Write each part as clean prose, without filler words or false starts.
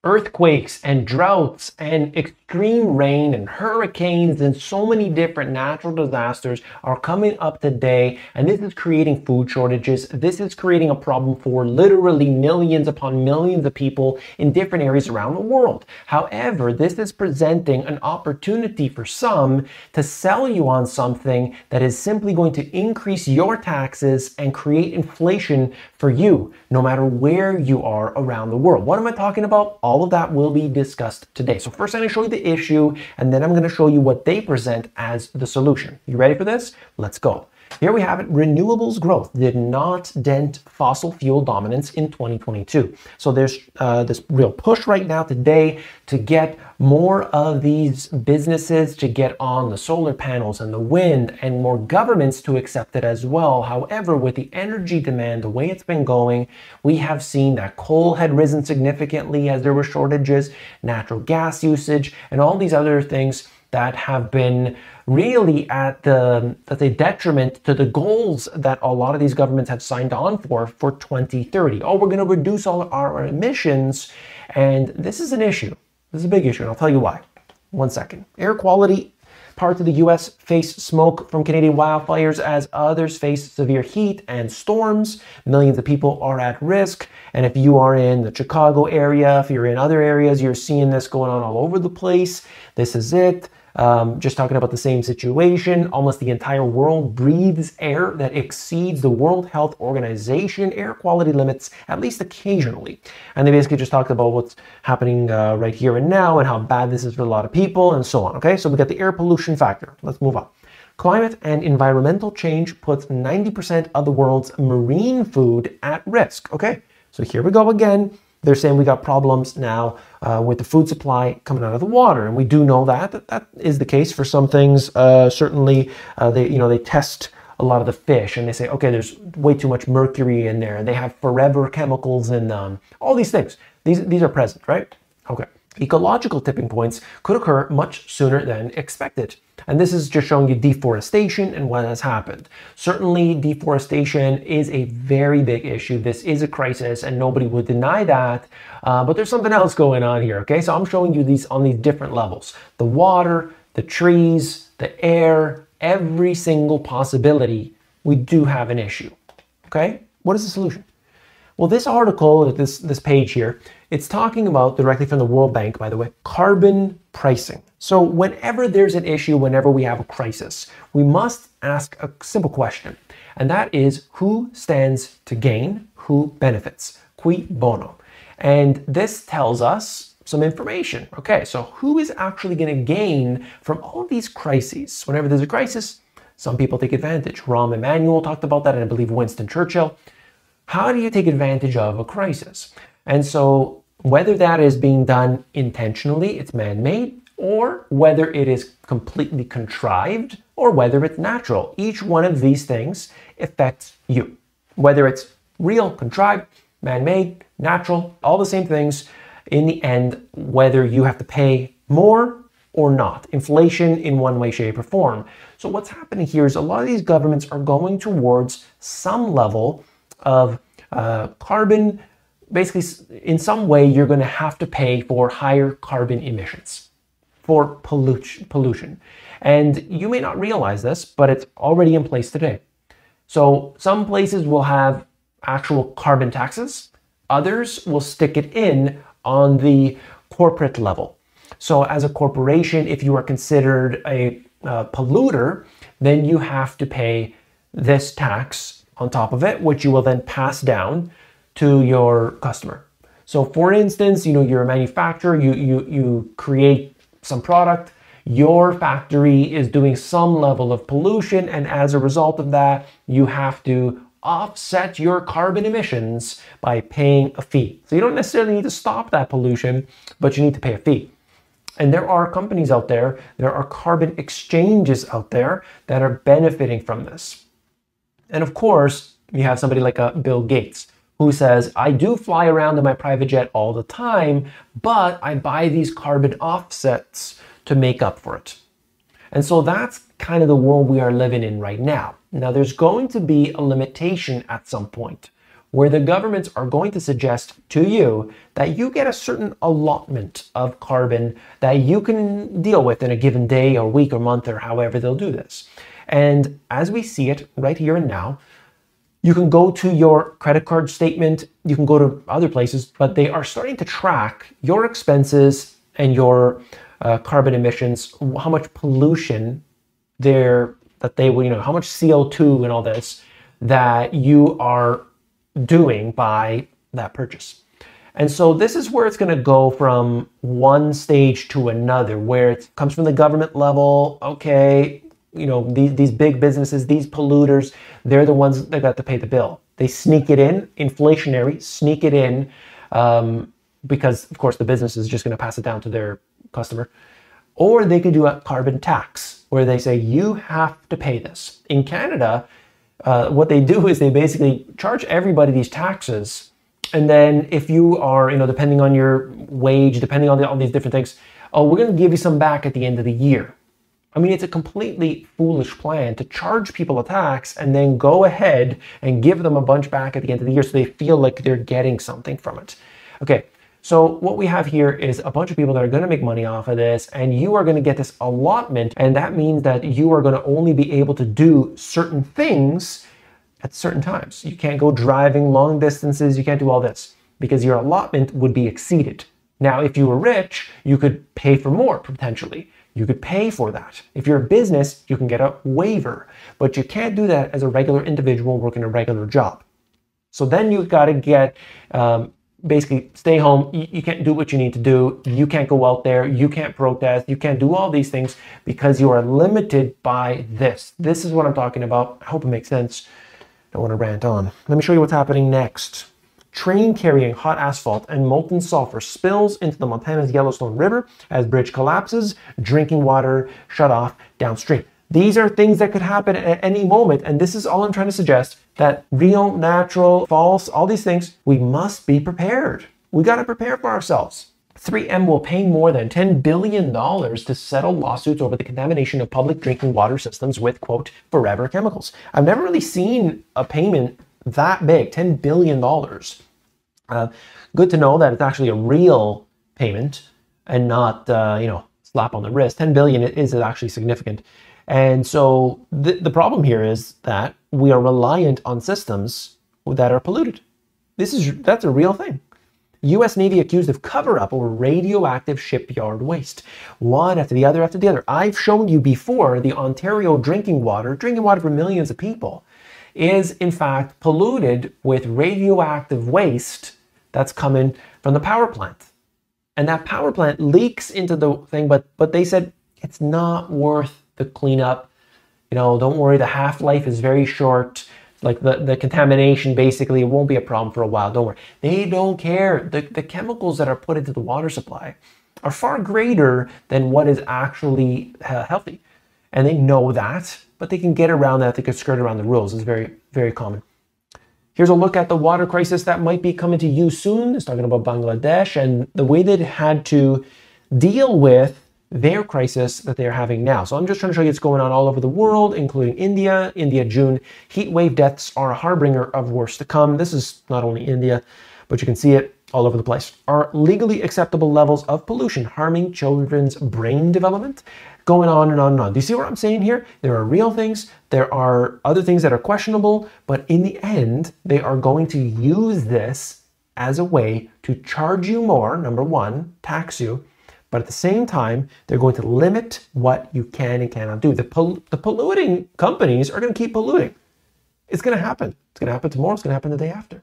Earthquakes and droughts and extreme rain and hurricanes and so many different natural disasters are coming up today, and this is creating food shortages. This is creating a problem for literally millions upon millions of people in different areas around the world. However, this is presenting an opportunity for some to sell you on something that is simply going to increase your taxes and create inflation for you, no matter where you are around the world. What am I talking about? All of that will be discussed today. So first I'm going to show you the issue, and then I'm going to show you what they present as the solution. You ready for this? Let's go. Here we have it. Renewables growth did not dent fossil fuel dominance in 2022. So there's this real push right now today to get more of these businesses to get on the solar panels and the wind, and more governments to accept it as well. However, with the energy demand, the way it's been going, we have seen that coal had risen significantly as there were shortages, natural gas usage, and all these other things that have been really at the, let's say, detriment to the goals that a lot of these governments have signed on for 2030. Oh, we're going to reduce all our emissions, and this is an issue. This is a big issue, and I'll tell you why. One second. Air quality. Parts of the US face smoke from Canadian wildfires as others face severe heat and storms. Millions of people are at risk. And if you are in the Chicago area, if you're in other areas, you're seeing this going on all over the place. This is it. Just talking about the same situation. Almost the entire world breathes air that exceeds the World Health Organization air quality limits, at least occasionally. And they basically just talked about what's happening right here and now, and how bad this is for a lot of people, and so on. Okay, so we got the air pollution factor. Let's move on. Climate and environmental change puts 90% of the world's marine food at risk. Okay, so here we go again. They're saying we got problems now with the food supply coming out of the water, and we do know that is the case for some things. Certainly, they test a lot of the fish, and they say, okay, there's way too much mercury in there, and they have forever chemicals in them. All these things, these are present, right? Okay. Ecological tipping points could occur much sooner than expected. And this is just showing you deforestation and what has happened. Certainly, deforestation is a very big issue. This is a crisis, and nobody would deny that. But there's something else going on here, okay? So I'm showing you these on these different levels. The water, the trees, the air, every single possibility, we do have an issue, okay? What is the solution? Well, this article, this page here, it's talking about, directly from the World Bank, by the way, carbon pricing. So whenever there's an issue, whenever we have a crisis, we must ask a simple question, and that is, who stands to gain, who benefits? Cui bono? And this tells us some information. Okay, so who is actually going to gain from all of these crises? Whenever there's a crisis, some people take advantage. Rahm Emanuel talked about that, and I believe Winston Churchill. How do you take advantage of a crisis? And so whether that is being done intentionally, it's man-made, or whether it is completely contrived, or whether it's natural, each one of these things affects you. Whether it's real, contrived, man-made, natural, all the same things, in the end, whether you have to pay more or not. Inflation in one way, shape, or form. So what's happening here is a lot of these governments are going towards some level of carbon. Basically, in some way, you're going to have to pay for higher carbon emissions, for pollution. And you may not realize this, but it's already in place today. So some places will have actual carbon taxes. Others will stick it in on the corporate level. So as a corporation, if you are considered a polluter, then you have to pay this tax on top of it, which you will then pass down to your customer. So for instance, you're a manufacturer, you create some product, your factory is doing some level of pollution, and as a result of that, you have to offset your carbon emissions by paying a fee. So you don't necessarily need to stop that pollution, but you need to pay a fee. And there are companies out there, there are carbon exchanges out there that are benefiting from this. And of course, you have somebody like Bill Gates, who says, I do fly around in my private jet all the time, but I buy these carbon offsets to make up for it. And so that's kind of the world we are living in right now. Now, there's going to be a limitation at some point where the governments are going to suggest to you that you get a certain allotment of carbon that you can deal with in a given day or week or month or however they'll do this. And as we see it right here and now, you can go to your credit card statement, you can go to other places, but they are starting to track your expenses and your carbon emissions, how much pollution how much CO2 and all this that you are doing by that purchase. And so this is where it's going to go from one stage to another, where it comes from the government level. Okay, these big businesses, these polluters, they're the ones that got to pay the bill. They sneak it in, inflationary, sneak it in, because of course the business is just going to pass it down to their customer. Or they could do a carbon tax, where they say, you have to pay this. In Canada, what they do is they basically charge everybody these taxes. And then if you are, depending on your wage, depending on all these different things, we're going to give you some back at the end of the year. I mean, it's a completely foolish plan to charge people a tax and then go ahead and give them a bunch back at the end of the year so they feel like they're getting something from it. Okay, so what we have here is a bunch of people that are going to make money off of this, and you are going to get this allotment, and that means that you are going to only be able to do certain things at certain times. You can't go driving long distances, you can't do all this, because your allotment would be exceeded. Now, if you were rich, you could pay for more, potentially. You could pay for that. If you're a business, you can get a waiver, but you can't do that as a regular individual working a regular job. So then you've got to get, basically stay home. You can't do what you need to do. You can't go out there. You can't protest. You can't do all these things because you are limited by this. This is what I'm talking about. I hope it makes sense. Don't want to rant on. Let me show you what's happening next. Train carrying hot asphalt and molten sulfur spills into the Montana's Yellowstone River as bridge collapses, drinking water shut off downstream. These are things that could happen at any moment, and this is all I'm trying to suggest, that real, natural, false, all these things, we must be prepared. We got to prepare for ourselves. 3M will pay more than $10 billion to settle lawsuits over the contamination of public drinking water systems with, quote, forever chemicals. I've never really seen a payment that big, $10 billion. Good to know that it's actually a real payment and not, slap on the wrist. 10 billion is actually significant. And so the problem here is that we are reliant on systems that are polluted. That's a real thing. U.S. Navy accused of cover-up over radioactive shipyard waste. One after the other after the other. I've shown you before the Ontario drinking water for millions of people, is in fact polluted with radioactive waste that's coming from the power plant. And that power plant leaks into the thing, but they said it's not worth the cleanup. Don't worry, the half-life is very short. Like the contamination, basically, it won't be a problem for a while. Don't worry. They don't care. The chemicals that are put into the water supply are far greater than what is actually healthy. And they know that, but they can get around that. They can skirt around the rules. It's very, very common. Here's a look at the water crisis that might be coming to you soon. It's talking about Bangladesh and the way they had to deal with their crisis that they're having now. So I'm just trying to show you what's going on all over the world, including India. India, June. Heat wave deaths are a harbinger of worse to come. This is not only India, but you can see it all over the place. Are legally acceptable levels of pollution harming children's brain development? Going on and on and on. Do you see what I'm saying here? There are real things. There are other things that are questionable, but in the end, they are going to use this as a way to charge you more, number one, tax you, but at the same time, they're going to limit what you can and cannot do. The polluting companies are going to keep polluting. It's going to happen. It's going to happen tomorrow. It's going to happen the day after.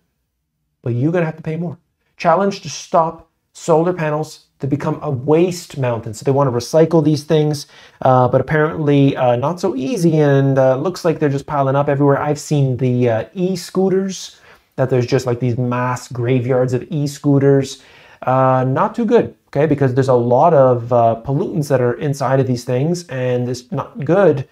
But you're going to have to pay more. Challenge to stop solar panels to become a waste mountain. So they want to recycle these things, but apparently not so easy, and looks like they're just piling up everywhere. I've seen the e-scooters, that there's just like these mass graveyards of e-scooters. Not too good, okay, because there's a lot of pollutants that are inside of these things, and it's not good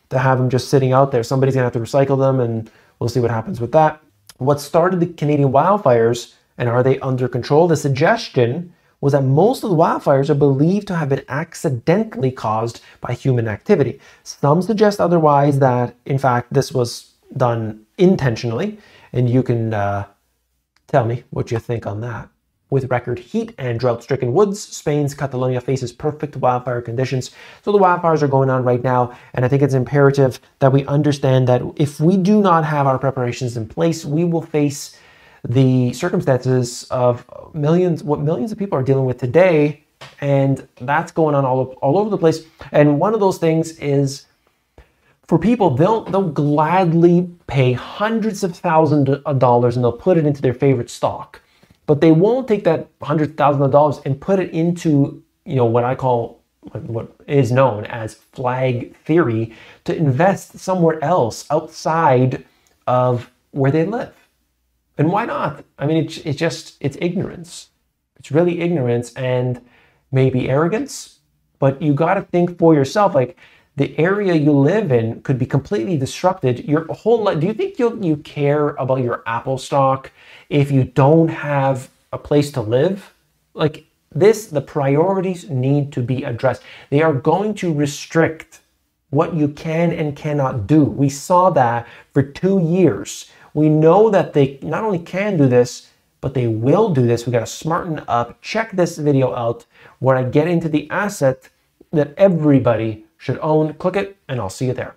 to have them just sitting out there. Somebody's gonna have to recycle them, and we'll see what happens with that. What started the Canadian wildfires, and are they under control? The suggestion was that most of the wildfires are believed to have been accidentally caused by human activity. Some suggest otherwise, that in fact this was done intentionally, and you can Tell me what you think on that. With record heat and drought-stricken woods, Spain's Catalonia faces perfect wildfire conditions. So the wildfires are going on right now, and I think it's imperative that we understand that if we do not have our preparations in place, we will face the circumstances of what millions of people are dealing with today, and that's going on all over the place. And one of those things is, for people, they'll gladly pay hundreds of thousands of dollars and they'll put it into their favorite stock. But they won't take that $100,000 and put it into, what is known as flag theory, to invest somewhere else outside of where they live. And why not? I mean, it's ignorance. It's really ignorance and maybe arrogance, but you got to think for yourself. Like, the area you live in could be completely disrupted. Your whole life. Do you think you care about your Apple stock if you don't have a place to live? Like this, the priorities need to be addressed. They are going to restrict what you can and cannot do. We saw that for 2 years. We know that they not only can do this, but they will do this. We got to smarten up. Check this video out where I get into the asset that everybody should own. Click it and I'll see you there.